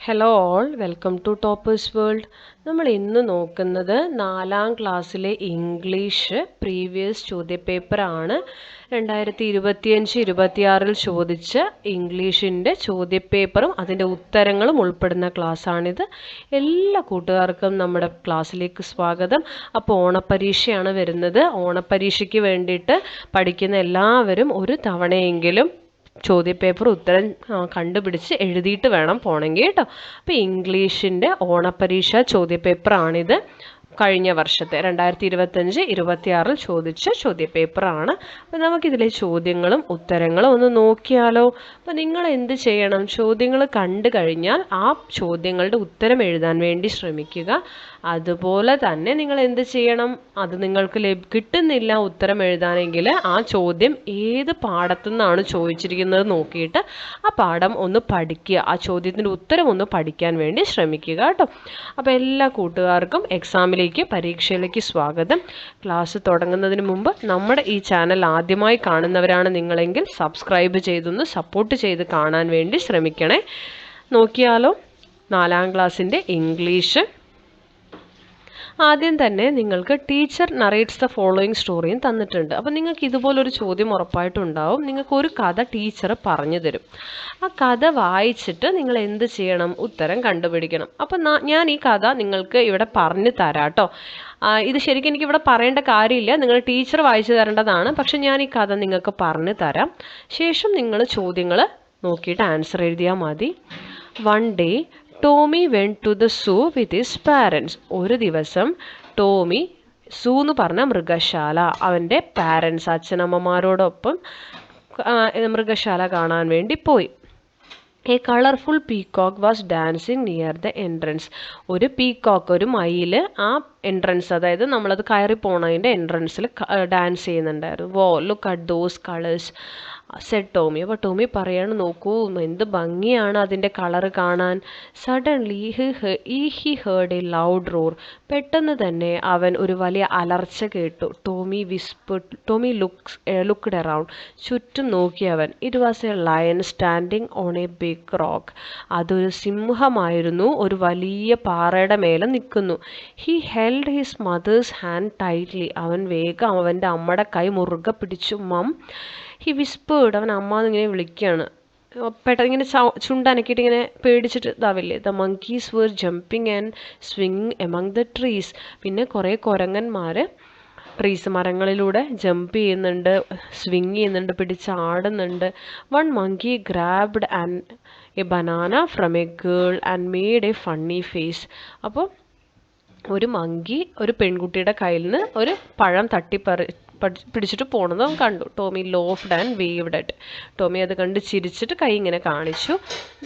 Hello all welcome to Toppers World. നമ്മൾ ഇന്ന് നോക്കുന്നത് 4ാം ക്ലാസ്സിലെ ഇംഗ്ലീഷ് പ്രീവിയസ് ചോദ്യപേപ്പറാണ്. 2025-26 ചോദിച്ച ഇംഗ്ലീഷിൻ്റെ ചോദ്യപേപ്പറും അതിൻ്റെ ഉത്തരങ്ങളും ഉൾപ്പെടുന്ന ക്ലാസ്സാണിത്. എല്ലാ കൂട്ടുകാർക്കും നമ്മുടെ ക്ലാസ്സിലേക്ക് സ്വാഗതം. അപ്പോൾ ഓണപ്പരീക്ഷയാണ് വരുന്നത്. ഓണപ്പരീക്ഷയ്ക്ക് വേണ്ടിയിട്ട് പഠിക്കുന്ന എല്ലാവരും ഒരു തവണയെങ്കിലും ചോദ്യപേപ്പർ ഉത്തരം കണ്ടുപിടിച്ച് എഴുതിയിട്ട് വേണം പോകണമെങ്കിൽ കേട്ടോ. അപ്പോൾ ഇംഗ്ലീഷിൻ്റെ ഓണപ്പരീക്ഷ ചോദ്യപേപ്പറാണിത്. കഴിഞ്ഞ വർഷത്തെ 2025-26 ചോദിച്ച ചോദ്യപേപ്പറാണ്. അപ്പോൾ നമുക്കിതിലെ ചോദ്യങ്ങളും ഉത്തരങ്ങളും ഒന്ന് നോക്കിയാലോ. അപ്പോൾ നിങ്ങൾ എന്ത് ചെയ്യണം? ചോദ്യങ്ങൾ കണ്ടു കഴിഞ്ഞാൽ ആ ചോദ്യങ്ങളുടെ ഉത്തരം എഴുതാൻ വേണ്ടി ശ്രമിക്കുക. അതുപോലെ തന്നെ നിങ്ങൾ എന്ത് ചെയ്യണം? അത് നിങ്ങൾക്ക് കിട്ടുന്നില്ല ഉത്തരം എഴുതാനെങ്കിൽ ആ ചോദ്യം ഏത് പാഠത്തു നിന്നാണ് ചോദിച്ചിരിക്കുന്നത് നോക്കിയിട്ട് ആ പാഠം ഒന്ന് പഠിക്കുക. ആ ചോദ്യത്തിൻ്റെ ഉത്തരം ഒന്ന് പഠിക്കാൻ വേണ്ടി ശ്രമിക്കുക കേട്ടോ. അപ്പോൾ എല്ലാ കൂട്ടുകാർക്കും പരീക്ഷയിലേക്ക് സ്വാഗതം. ക്ലാസ് തുടങ്ങുന്നതിന് മുമ്പ് നമ്മുടെ ഈ ചാനൽ ആദ്യമായി കാണുന്നവരാണ് നിങ്ങളെങ്കിൽ സബ്സ്ക്രൈബ് ചെയ്തൊന്ന് സപ്പോർട്ട് ചെയ്ത് കാണാൻ വേണ്ടി ശ്രമിക്കണേ. നോക്കിയാലോ 4ാം ക്ലാസ്സിൻ്റെ ഇംഗ്ലീഷ്. ആദ്യം തന്നെ നിങ്ങൾക്ക് ടീച്ചർ നറേറ്റ്സ് ദ ഫോളോയിങ് സ്റ്റോറിയും തന്നിട്ടുണ്ട്. അപ്പം നിങ്ങൾക്ക് ഇതുപോലൊരു ചോദ്യം ഉറപ്പായിട്ടുണ്ടാവും. നിങ്ങൾക്കൊരു കഥ ടീച്ചർ പറഞ്ഞു തരും. ആ കഥ വായിച്ചിട്ട് നിങ്ങൾ എന്ത് ചെയ്യണം? ഉത്തരം കണ്ടുപിടിക്കണം. അപ്പം ഞാൻ ഈ കഥ നിങ്ങൾക്ക് ഇവിടെ പറഞ്ഞു തരാം കേട്ടോ. ഇത് ശരിക്കും എനിക്ക് ഇവിടെ പറയേണ്ട കാര്യമില്ല, നിങ്ങൾ ടീച്ചർ വായിച്ചു തരേണ്ടതാണ്. പക്ഷെ ഞാൻ ഈ കഥ നിങ്ങൾക്ക് പറഞ്ഞു തരാം. ശേഷം നിങ്ങൾ ചോദ്യങ്ങൾ നോക്കിയിട്ട് ആൻസർ എഴുതിയാൽ മതി. One day Tommy went to the zoo with his parents. ഒരു ദിവസം ടോമി, സൂ എന്ന് പറഞ്ഞ മൃഗശാല, അവൻ്റെ പാരൻസ് അച്ഛനമ്മമാരോടൊപ്പം മൃഗശാല കാണാൻ വേണ്ടി പോയി. A colourful peacock was dancing near the entrance. ഒരു പീകോക്ക്, ഒരു മയിൽ ആ എൻട്രൻസ്, അതായത് നമ്മളത് കയറി പോണതിൻ്റെ എൻട്രൻസിൽ ഡാൻസ് ചെയ്യുന്നുണ്ടായിരുന്നു. Wow look at those colours said Tommy. അപ്പോൾ ടോമി പറയാണ്, നോക്കൂ എന്ത് ഭംഗിയാണ് അതിൻ്റെ കളറ് കാണാൻ. Suddenly he heard a loud roar. പെട്ടെന്ന് തന്നെ അവൻ ഒരു വലിയ അലർച്ച കേട്ടു. Tommy looked around. ചുറ്റും നോക്കിയവൻ. It was a lion standing on a big rock. അതൊരു സിംഹമായിരുന്നു, ഒരു വലിയ പാറയുടെ മേലെ നിൽക്കുന്നു. He held his mother's hand tightly. അവൻ വേഗം അവൻ്റെ അമ്മയുടെ കൈ മുറുകെ പിടിച്ചു. Mum, he whispered. അവൻ അമ്മ എന്നിങ്ങനെ വിളിക്കുകയാണ്. പെട്ടെന്ന് ഇങ്ങനെ ചുണ്ടനക്കിയിട്ട് ഇങ്ങനെ പേടിച്ചിട്ട് ഇതാവില്ലേ. The monkeys were jumping and സ്വിങ്ങിങ് എമംഗ് ദ ട്രീസ്. പിന്നെ കുറേ കുരങ്ങന്മാർ മരങ്ങളിലൂടെ ജമ്പ് ചെയ്യുന്നുണ്ട്, സ്വിങ് ചെയ്യുന്നുണ്ട്, പിടിച്ചാടുന്നുണ്ട്. One monkey grabbed a banana from a girl and made a funny face. അപ്പോൾ ഒരു മങ്കി ഒരു പെൺകുട്ടിയുടെ കയ്യിൽ നിന്ന് ഒരു പഴം പിടിച്ചിട്ട് പോണതും കണ്ടു. Tommy laughed and waved it. Tommy അത് കണ്ട് ചിരിച്ചിട്ട് കൈ ഇങ്ങനെ കാണിച്ചു.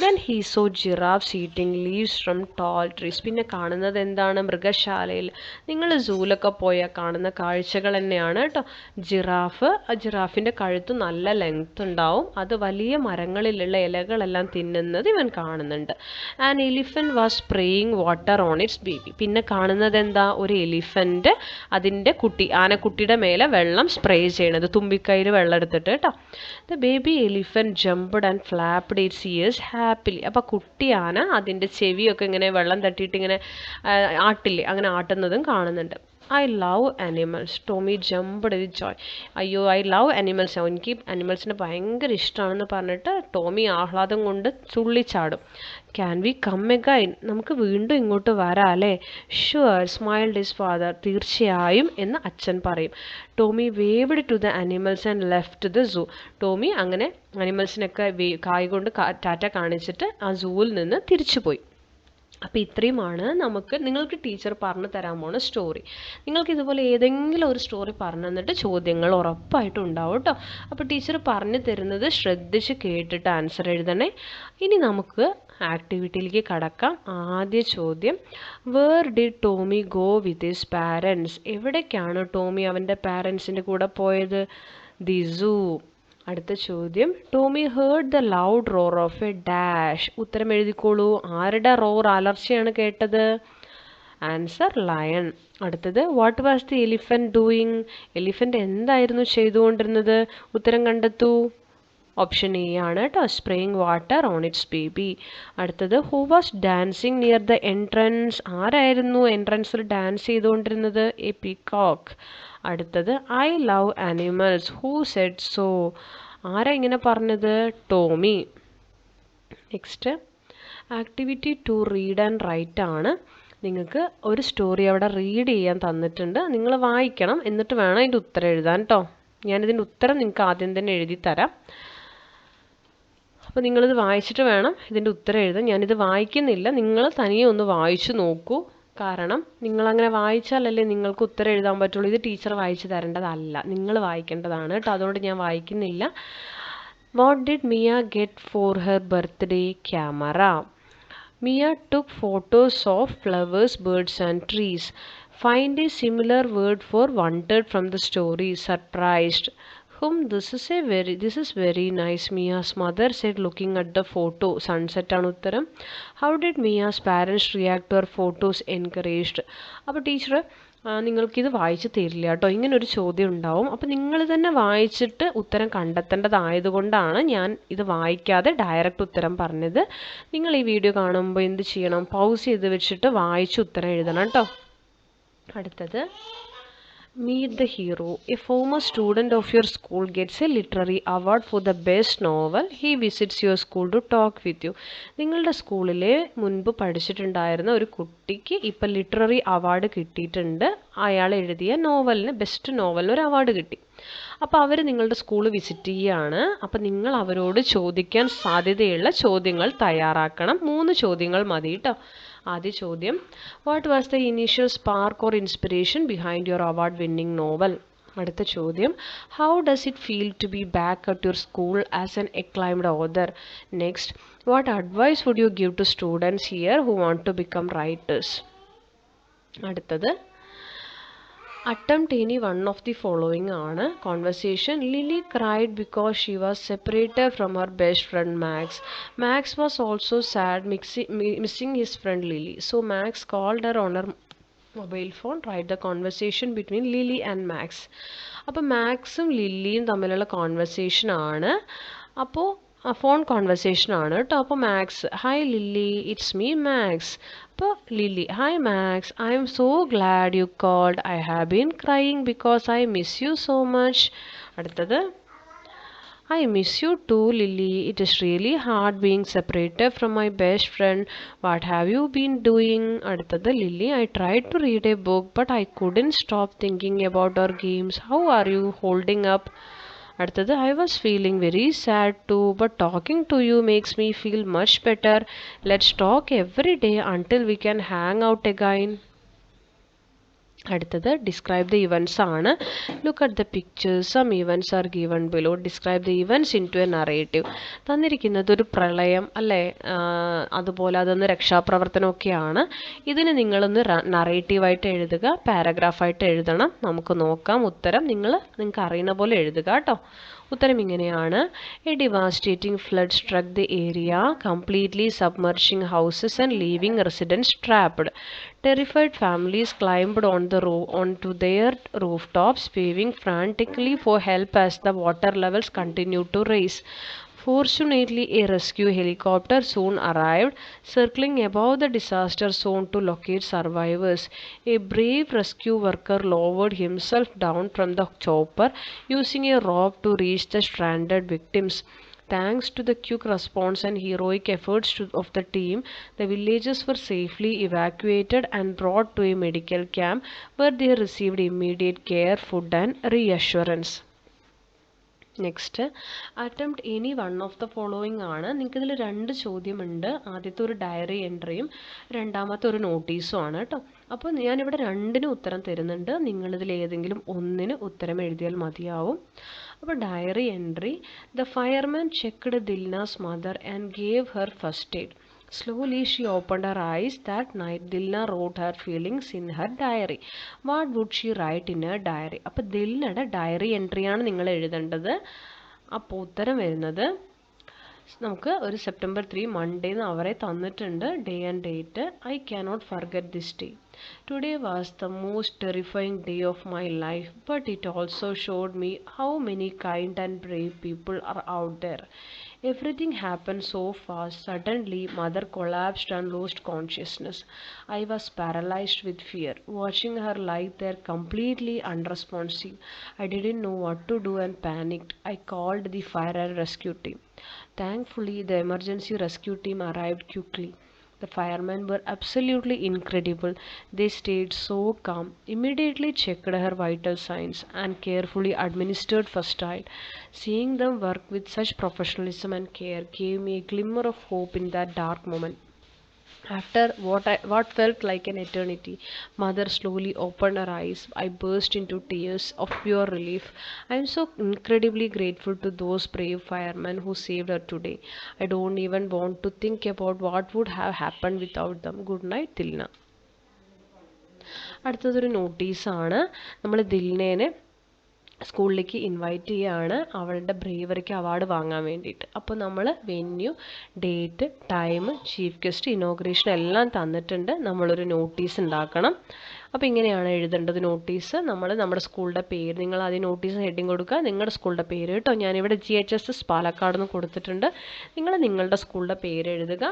Then he saw giraffes eating leaves from tall trees. പിന്നെ കാണുന്നത് എന്താണ്? മൃഗശാലയിൽ നിങ്ങൾ സൂലൊക്കെ പോയാൽ കാണുന്ന കാഴ്ചകൾ തന്നെയാണ് കേട്ടോ. ജിറാഫിൻ്റെ കഴുത്ത് നല്ല ലെങ്ത് ഉണ്ടാവും. അത് വലിയ മരങ്ങളിലുള്ള ഇലകളെല്ലാം തിന്നുന്നത് ഇവൻ കാണുന്നുണ്ട്. An elephant was spraying water on its baby. പിന്നെ കാണുന്നത് എന്താ? ഒരു എലിഫന്റ് അതിൻ്റെ ആനക്കുട്ടിയുടെ മേലെ വെള്ളം സ്പ്രേ ചെയ്യണത്, തുമ്പിക്കൈയിൽ വെള്ളം എടുത്തിട്ട് കേട്ടോ. The baby elephant jumped and flapped its ears happily. അപ്പോൾ കുട്ടി ആന അതിൻ്റെ ചെവിയൊക്കെ ഇങ്ങനെ വെള്ളം തട്ടിയിട്ട് ഇങ്ങനെ ആട്ടില്ലേ, അങ്ങനെ ആട്ടുന്നതും കാണുന്നുണ്ട്. I love animals. Tommy jumped with joy. അയ്യോ, ഐ ലവ് അനിമൽസ്, എനിക്ക് അനിമൽസിനെ ഭയങ്കര ഇഷ്ടമാണെന്ന് പറഞ്ഞിട്ട് ടോമി ആഹ്ലാദം കൊണ്ട് തുള്ളിച്ചാടും. Can we come again? നമുക്ക് വീണ്ടും ഇങ്ങോട്ട് വരാം അല്ലേ? Sure, smiled his father. തീർച്ചയായും എന്ന് അച്ഛൻ പറയും. Tommy waved to the animals and left the zoo. Tommy അങ്ങനെ അനിമൽസിനൊക്കെ കായ് കൊണ്ട് ടാറ്റ കാണിച്ചിട്ട് ആ സൂവിൽ നിന്ന് തിരിച്ചുപോയി. അപ്പോൾ ഇത്രയുമാണ് നിങ്ങൾക്ക് ടീച്ചർ പറഞ്ഞു തരാൻ പോണ സ്റ്റോറി. നിങ്ങൾക്ക് ഇതുപോലെ ഏതെങ്കിലും ഒരു സ്റ്റോറി പറഞ്ഞു തന്നിട്ട് ചോദ്യങ്ങൾ ഉറപ്പായിട്ടും ഉണ്ടാവും കേട്ടോ. അപ്പോൾ ടീച്ചർ പറഞ്ഞു തരുന്നത് ശ്രദ്ധിച്ച് കേട്ടിട്ട് ആൻസർ എഴുതണേ. ഇനി നമുക്ക് ആക്ടിവിറ്റിയിലേക്ക് കടക്കാം. ആദ്യ ചോദ്യം, where did Tommy go with his parents? എവിടേക്കാണ് ടോമി അവൻ്റെ പാരൻസിൻ്റെ കൂടെ പോയത്? The zoo. അടുത്ത ചോദ്യം, Tommy heard the loud roar of a dash. ഉത്തരം എഴുതിക്കോളൂ. ആരുടെ റോർ, അലർച്ചയാണ് കേട്ടത്? Answer lion. അടുത്തത്, what was the elephant doing? Elephant എന്തായിരുന്നു ചെയ്തുകൊണ്ടിരുന്നത്? ഉത്തരം കണ്ടെത്തൂ. ഓപ്ഷൻ എ ആണ് കേട്ടോ, spraying water on its baby. അടുത്തത് who was dancing near the entrance, ആരായിരുന്നു എൻട്രൻസിൽ ഡാൻസ് ചെയ്തുകൊണ്ടിരുന്നത്? A peacock. അടുത്തത് I love animals, who said so, ആരാ ഇങ്ങനെ പറഞ്ഞത്? Tommy. Next activity to read and write ആണ്. നിങ്ങൾക്ക് ഒരു സ്റ്റോറി അവിടെ റീഡ് ചെയ്യാൻ തന്നിട്ടുണ്ട്, നിങ്ങൾ വായിക്കണം, എന്നിട്ട് വേണം അതിൻ്റെ ഉത്തരം എഴുതാൻ കേട്ടോ. ഞാനിതിൻ്റെ ഉത്തരം നിങ്ങൾക്ക് ആദ്യം തന്നെ എഴുതി തരാം. അപ്പോൾ നിങ്ങളിത് വായിച്ചിട്ട് വേണം ഇതിൻ്റെ ഉത്തരം എഴുതാൻ. ഞാനിത് വായിക്കുന്നില്ല, നിങ്ങൾ തനിയെ ഒന്ന് വായിച്ചു നോക്കൂ. കാരണം നിങ്ങളങ്ങനെ വായിച്ചാലല്ലേ നിങ്ങൾക്ക് ഉത്തരം എഴുതാൻ പറ്റുള്ളൂ. ഇത് ടീച്ചർ വായിച്ചു തരേണ്ടതല്ല, നിങ്ങൾ വായിക്കേണ്ടതാണ് കേട്ടോ. അതുകൊണ്ട് ഞാൻ വായിക്കുന്നില്ല. What did Mia get for her birthday? Camera. Mia took photos of flowers, birds and trees. Find a similar word for wanted from the story. Surprised. This is very nice, Mia's mother said looking at the photo. Sunset ആണ് ഉത്തരം. How did Mia's parents react to her photos? Encouraged. അപ്പോൾ teacher നിങ്ങൾക്കിത് വായിച്ച് തരില്ല കേട്ടോ, ഇങ്ങനൊരു ചോദ്യം ഉണ്ടാവും. അപ്പോൾ നിങ്ങൾ തന്നെ വായിച്ചിട്ട് ഉത്തരം കണ്ടെത്തേണ്ടതായതുകൊണ്ടാണ് ഞാൻ ഇത് വായിക്കാതെ ഡയറക്റ്റ് ഉത്തരം പറഞ്ഞത്. നിങ്ങൾ ഈ വീഡിയോ കാണുമ്പോൾ എന്ത് ചെയ്യണം? പൗസ് ചെയ്ത് വെച്ചിട്ട് വായിച്ച് ഉത്തരം എഴുതണം കേട്ടോ. അടുത്തത് Meet the hero. A former student of your school gets a literary award for the best novel. He visits your school to talk with you. നിങ്ങളുടെ സ്കൂളിലെ മുൻപ് പഠിച്ചിട്ടുണ്ടായിരുന്ന ഒരു കുട്ടിക്ക് ഇപ്പം ലിറ്റററി അവാർഡ് കിട്ടിയിട്ടുണ്ട്. അയാൾ എഴുതിയ നോവലിന്, ബെസ്റ്റ് നോവലിന് ഒരു അവാർഡ് കിട്ടി. അപ്പോൾ അവർ നിങ്ങളുടെ സ്കൂൾ വിസിറ്റ് ചെയ്യുകയാണ്. അപ്പോൾ നിങ്ങൾ അവരോട് ചോദിക്കാൻ സാധ്യതയുള്ള ചോദ്യങ്ങൾ തയ്യാറാക്കണം. 3 ചോദ്യങ്ങൾ മതി കേട്ടോ. ആദ്യ ചോദ്യം, what was the initial spark or inspiration behind your award winning novel? അടുത്ത ചോദ്യം, how does it feel to be back at your school as an acclaimed author? Next, what advice would you give to students here who want to become writers? അടുത്തത്, attempt any one of the following ആണ്. Conversation. Lily cried because she was separated from her best friend Max. Max was also sad missing his friend Lily. So Max called her on her mobile phone. Write the conversation between Lily and Max. അപ്പോൾ മാക്സും ലില്ലിയും തമ്മിലുള്ള conversation ആണ്. അപ്പോൾ phone conversation ആണ് കേട്ടോ. അപ്പോൾ Max, hi Lilly, it's me Max. അപ്പോൾ Lilly, hi Max, I am so glad you called. I have been crying because I miss you so much. അടുത്തത്, I miss you too, Lily. It is really hard being separated from my best friend. What have you been doing? അടുത്തത്, Lily, I tried to read a book but I couldn't stop thinking about our games. How are you holding up? അടുത്തത്, I was feeling very sad too, but talking to you makes me feel much better. Let's talk every day until we can hang out again. അടുത്തത്, describe the events ആണ്. Look at the pictures. Some events are given below. Describe the events into a narrative. തന്നിരിക്കുന്നത് ഒരു പ്രളയം അല്ലേ, അതുപോലെ അതൊന്ന് രക്ഷാപ്രവർത്തനമൊക്കെയാണ്. ഇതിന് നിങ്ങളൊന്ന് നറേറ്റീവായിട്ട് എഴുതുക, പാരഗ്രാഫായിട്ട് എഴുതണം. നമുക്ക് നോക്കാം ഉത്തരം. നിങ്ങൾക്ക് അറിയുന്ന പോലെ എഴുതുക കേട്ടോ. ഉത്തരം ഇങ്ങനെയാണ്, a devastating flood struck the area, completely submerging houses and leaving residents trapped. Terrified families climbed onto their rooftops, waving frantically for help as the water levels continued to rise. Fortunately, a rescue helicopter soon arrived, circling above the disaster zone to locate survivors. A brave rescue worker lowered himself down from the chopper, using a rope to reach the stranded victims. Thanks to the quick response and heroic efforts of the team, the villagers were safely evacuated and brought to a medical camp where they received immediate care, food and reassurance. Next, attempt any one of the following ആണ്. നിങ്ങൾക്ക് ഇതിൽ 2 ചോദ്യമുണ്ട്. ആദ്യത്തെ ഒരു diary എൻട്രിയും രണ്ടാമത്തെ ഒരു നോട്ടീസും ആണ് കേട്ടോ. അപ്പോൾ ഞാനിവിടെ 2നും ഉത്തരം തരുന്നുണ്ട്. നിങ്ങളിതിൽ ഏതെങ്കിലും ഒന്നിന് ഉത്തരം എഴുതിയാൽ മതിയാവും. അപ്പോൾ diary entry, the fireman checked Dilnaz mother and gave her first aid. Slowly she opened her eyes. That night Dilna wrote her feelings in her diary. What would she write in her diary? അപ്പോൾ ദിൽനയുടെ diary എൻട്രിയാണ് നിങ്ങൾ എഴുതേണ്ടത്. അപ്പോൾ ഉത്തരം വരുന്നത്, നമുക്ക് ഒരു September 3 Monday എന്ന് അവരെ തന്നിട്ടുണ്ട് day and date. I cannot forget this day. Today was the most terrifying day of my life, but it also showed me how many kind and brave people are out there. Everything happened so fast. Suddenly, mother collapsed and lost consciousness. I was paralyzed with fear, watching her lie there completely unresponsive. I didn't know what to do and panicked. I called the fire and rescue team. Thankfully, the emergency rescue team arrived quickly. The firemen were absolutely incredible. They stayed so calm, immediately checked her vital signs, and carefully administered first aid. Seeing them work with such professionalism and care gave me a glimmer of hope in that dark moment. After what felt like an eternity, mother slowly opened her eyes. I burst into tears of pure relief. I am so incredibly grateful to those brave firemen who saved her today. I don't even want to think about what would have happened without them. Good night, Dilna. അടുത്തതൊരു നോട്ടീസാണ്. നമ്മൾ ദിൽനേനെ സ്കൂളിലേക്ക് invite ചെയ്യുകയാണ് അവളുടെ ബ്രേവറിക്ക് award വാങ്ങാൻ വേണ്ടിയിട്ട്. അപ്പോൾ നമ്മൾ venue, date, time, chief guest, inauguration എല്ലാം തന്നിട്ടുണ്ട്. നമ്മളൊരു നോട്ടീസ് ഉണ്ടാക്കണം. അപ്പോൾ ഇങ്ങനെയാണ് എഴുതേണ്ടത് നോട്ടീസ്. നമ്മുടെ സ്കൂളിൻ്റെ പേര്, നിങ്ങൾ ആദ്യം നോട്ടീസ് ഹെഡിങ് കൊടുക്കുക, നിങ്ങളുടെ സ്കൂളിൻ്റെ പേര് കേട്ടോ. ഞാനിവിടെ GHSS പാലക്കാട് നിന്ന് കൊടുത്തിട്ടുണ്ട്. നിങ്ങൾ നിങ്ങളുടെ സ്കൂളിൻ്റെ പേര് എഴുതുക.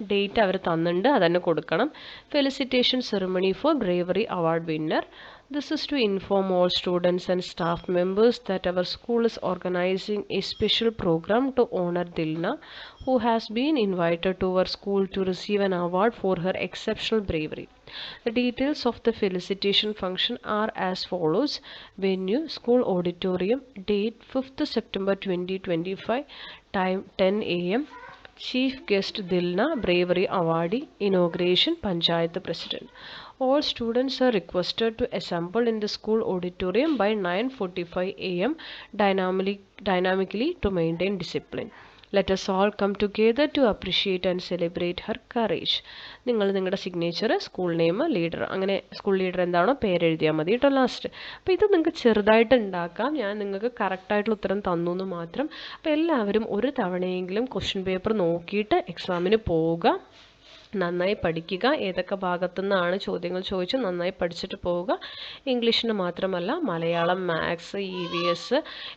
ഡേറ്റ് അവർ തന്നിട്ടുണ്ട്, അതന്നെ കൊടുക്കണം. Felicitation ceremony for bravery award winner. This is to inform all students and staff members that our school is organizing a special program to honor Dilna, who has been invited to our school to receive an award for her exceptional bravery. The details of the felicitation function are as follows. Venue, school auditorium. Date 5th September 2025. Time 10 a.m. Chief guest Dilna, bravery awardee. Inauguration Panchayat President. All students are requested to assemble in the school auditorium by 9:45 a.m. dynamically to maintain discipline. Let us all come together to appreciate and celebrate her courage. നിങ്ങൾ നിങ്ങളുടെ signature, school name, leader, അങ്ങനെ school leader എന്താണോ പേരെഴുതിയാൽ മതി കേട്ടോ last. അപ്പോൾ ഇത് നിങ്ങൾക്ക് ചെറുതായിട്ട് ഉണ്ടാക്കാം. ഞാൻ നിങ്ങൾക്ക് കറക്റ്റായിട്ടുള്ള ഉത്തരം തന്നു എന്ന് മാത്രം. അപ്പോൾ എല്ലാവരും ഒരു തവണയെങ്കിലും ക്വസ്റ്റ്യൻ പേപ്പർ നോക്കിയിട്ട് എക്സാമിന് പോവുക. നന്നായി പഠിക്കുക. ഏതൊക്കെ ഭാഗത്തു നിന്നാണ് ചോദ്യങ്ങൾ ചോദിച്ച് നന്നായി പഠിച്ചിട്ട് പോവുക. ഇംഗ്ലീഷിന് മാത്രമല്ല, മലയാളം, മാത്സ്, EVS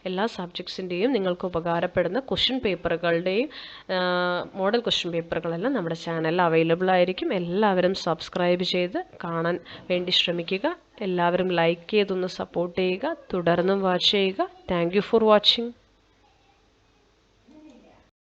എല്ലാ സബ്ജക്ട്സിൻ്റെയും നിങ്ങൾക്ക് ഉപകാരപ്പെടുന്ന ക്വസ്റ്റ്യൻ പേപ്പറുകളുടെയും മോഡൽ ക്വസ്റ്റ്യൻ പേപ്പറുകളെല്ലാം നമ്മുടെ ചാനലിൽ അവൈലബിൾ ആയിരിക്കും. എല്ലാവരും സബ്സ്ക്രൈബ് ചെയ്ത് കാണാൻ വേണ്ടി ശ്രമിക്കുക. എല്ലാവരും ലൈക്ക് ചെയ്തൊന്ന് സപ്പോർട്ട് ചെയ്യുക. തുടർന്നും വാച്ച് ചെയ്യുക. Thank you for watching.